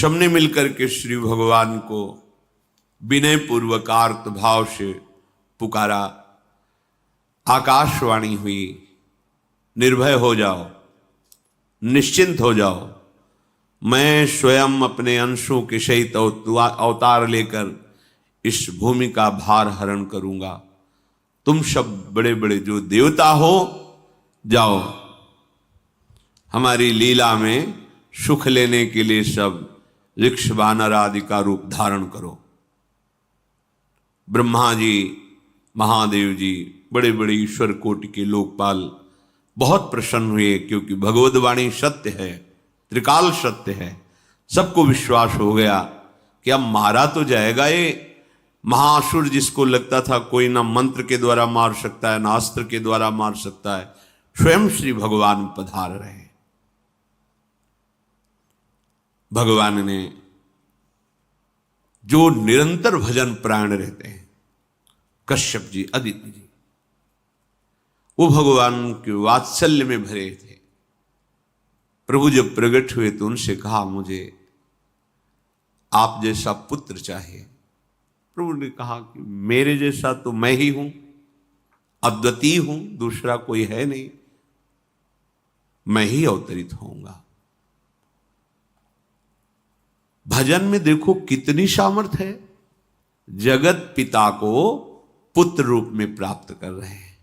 सबने मिलकर के श्री भगवान को विनय पूर्वक आर्त भाव से पुकारा। आकाशवाणी हुई, निर्भय हो जाओ, निश्चिंत हो जाओ, मैं स्वयं अपने अंशों के सहित अवतार लेकर इस भूमि का भार हरण करूंगा। तुम सब बड़े बड़े जो देवता हो, जाओ हमारी लीला में सुख लेने के लिए सब ऋक्ष वानर आदि का रूप धारण करो। ब्रह्मा जी, महादेव जी, बड़े बड़े ईश्वर कोटि के लोकपाल बहुत प्रसन्न हुए, क्योंकि भगवद वाणी सत्य है, त्रिकाल सत्य है। सबको विश्वास हो गया कि अब मारा तो जाएगा ये महासुर, जिसको लगता था कोई ना मंत्र के द्वारा मार सकता है ना अस्त्र के द्वारा मार सकता है। स्वयं श्री भगवान पधार रहे। भगवान ने जो निरंतर भजन प्राण रहते हैं, कश्यप जी, अदिति जी, वो भगवान के वात्सल्य में भरे थे। प्रभु जब प्रकट हुए तो उनसे कहा, मुझे आप जैसा पुत्र चाहिए। प्रभु ने कहा कि मेरे जैसा तो मैं ही हूं, अद्वितीय हूं, दूसरा कोई है नहीं, मैं ही अवतरित होऊंगा। भजन में देखो कितनी सामर्थ्य है। जगत पिता को पुत्र रूप में प्राप्त कर रहे हैं।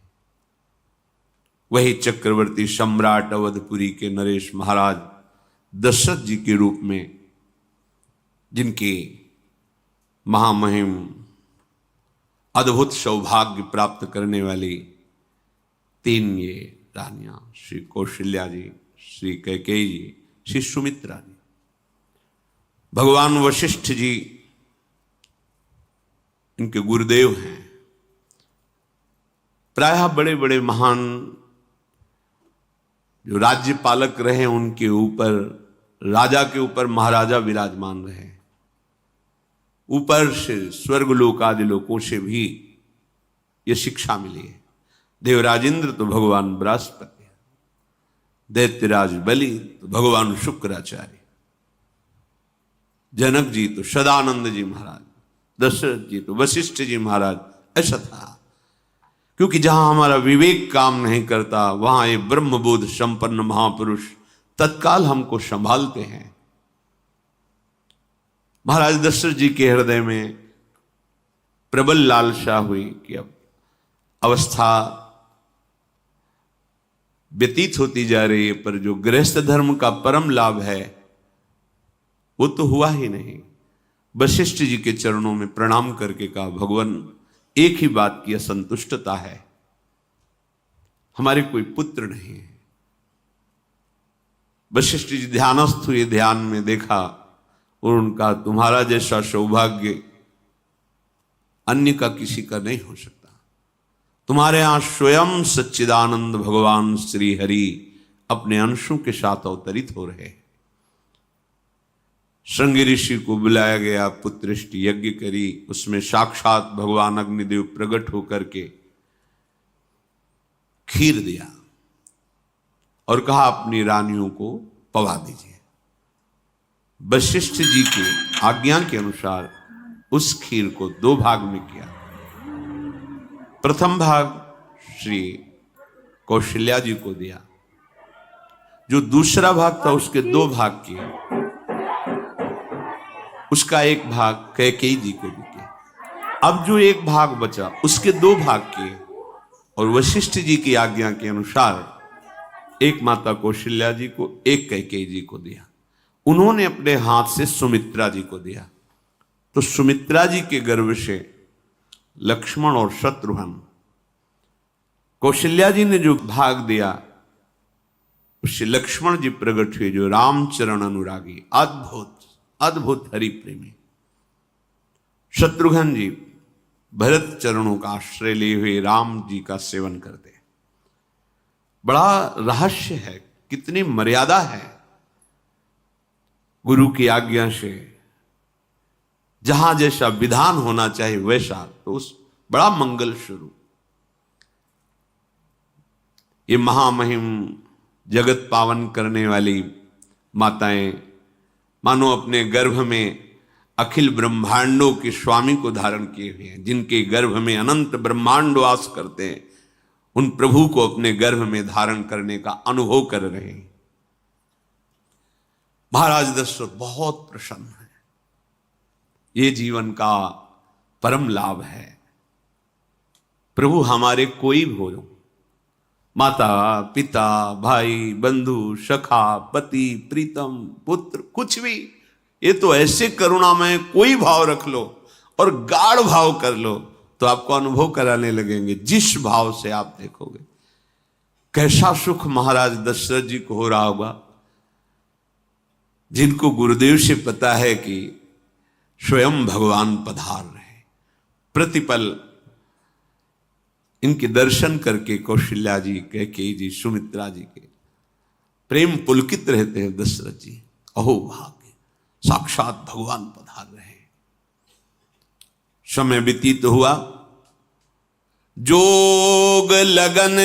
वही चक्रवर्ती सम्राट अवधपुरी के नरेश महाराज दशरथ जी के रूप में, जिनके महामहिम अद्भुत सौभाग्य प्राप्त करने वाली तीन ये रानियां, श्री कौशल्या जी, श्री कैकेयी जी, श्री सुमित्रा जी। भगवान वशिष्ठ जी इनके गुरुदेव हैं। प्रायः बड़े बड़े महान जो राज्य पालक रहे, उनके ऊपर, राजा के ऊपर महाराजा विराजमान रहे। ऊपर से स्वर्गलोक आदि लोकों से भी ये शिक्षा मिली है। देवराजेंद्र तो भगवान बृहस्पति, दैत्यराज बलि तो भगवान शुक्राचार्य, जनक जी तो सदानंद जी महाराज, दशरथ जी तो वशिष्ठ जी महाराज। ऐसा था, क्योंकि जहां हमारा विवेक काम नहीं करता, वहां ये ब्रह्मबोध संपन्न महापुरुष तत्काल हमको संभालते हैं। महाराज दशरथ जी के हृदय में प्रबल लालसा हुई कि अब अवस्था व्यतीत होती जा रही है, पर जो गृहस्थ धर्म का परम लाभ है वो तो हुआ ही नहीं। वशिष्ठ जी के चरणों में प्रणाम करके कहा, भगवान एक ही बात की असंतुष्टता है, हमारे कोई पुत्र नहीं है। वशिष्ठ जी ध्यानस्थ हुए, ध्यान में देखा और उनका, तुम्हारा जैसा सौभाग्य अन्य का किसी का नहीं हो सकता। तुम्हारे यहां स्वयं सच्चिदानंद भगवान श्री हरि अपने अंशों के साथ अवतरित हो रहे। श्रृंगी ऋषि को बुलाया गया, पुत्रष्टि यज्ञ करी, उसमें साक्षात भगवान अग्निदेव प्रकट होकर के खीर दिया और कहा अपनी रानियों को पवा दीजिए। वशिष्ठ जी की आज्ञा के अनुसार उस खीर को दो भाग में किया। प्रथम भाग श्री कौशल्या जी को दिया, जो दूसरा भाग था उसके दो भाग किए, उसका एक भाग कैकेयी जी को भी किया। अब जो एक भाग बचा उसके दो भाग किए और वशिष्ठ जी की आज्ञा के अनुसार एक माता कौशल्या जी को, एक कैकेयी जी को दिया। उन्होंने अपने हाथ से सुमित्रा जी को दिया। तो सुमित्रा जी के गर्भ से लक्ष्मण और शत्रुघ्न, कौशल्या जी ने जो भाग दिया उससे लक्ष्मण जी प्रकट हुए, जो रामचरण अनुरागी, अद्भुत अद्भुत हरि प्रेमी। शत्रुघ्न जी भरत चरणों का आश्रय लिए हुए राम जी का सेवन करते। बड़ा रहस्य है, कितनी मर्यादा है। गुरु की आज्ञा से जहां जैसा विधान होना चाहिए वैसा, तो उस बड़ा मंगल शुरू। ये महामहिम जगत पावन करने वाली माताएं मानो अपने गर्भ में अखिल ब्रह्मांडों के स्वामी को धारण किए हुए हैं, जिनके गर्भ में अनंत ब्रह्मांड वास करते हैं, उन प्रभु को अपने गर्भ में धारण करने का अनुभव कर रहे हैं। महाराज दशरथ बहुत प्रसन्न है। ये जीवन का परम लाभ है। प्रभु हमारे कोई भी हो, माता पिता भाई बंधु सखा पति प्रीतम पुत्र, कुछ भी, ये तो ऐसे करुणामय कोई भाव रख लो और गाढ़ भाव कर लो तो आपको अनुभव कराने लगेंगे। जिस भाव से आप देखोगे कैसा सुख महाराज दशरथ जी को हो रहा होगा, जिनको गुरुदेव से पता है कि स्वयं भगवान पधार रहे। प्रतिपल इनके दर्शन करके कौशल्या जी, कैकेयी जी, सुमित्रा जी के प्रेम पुलकित रहते हैं। दशरथ जी अहो भाग्य, साक्षात भगवान पधार रहे हैं। समय व्यतीत हुआ, जोग लगन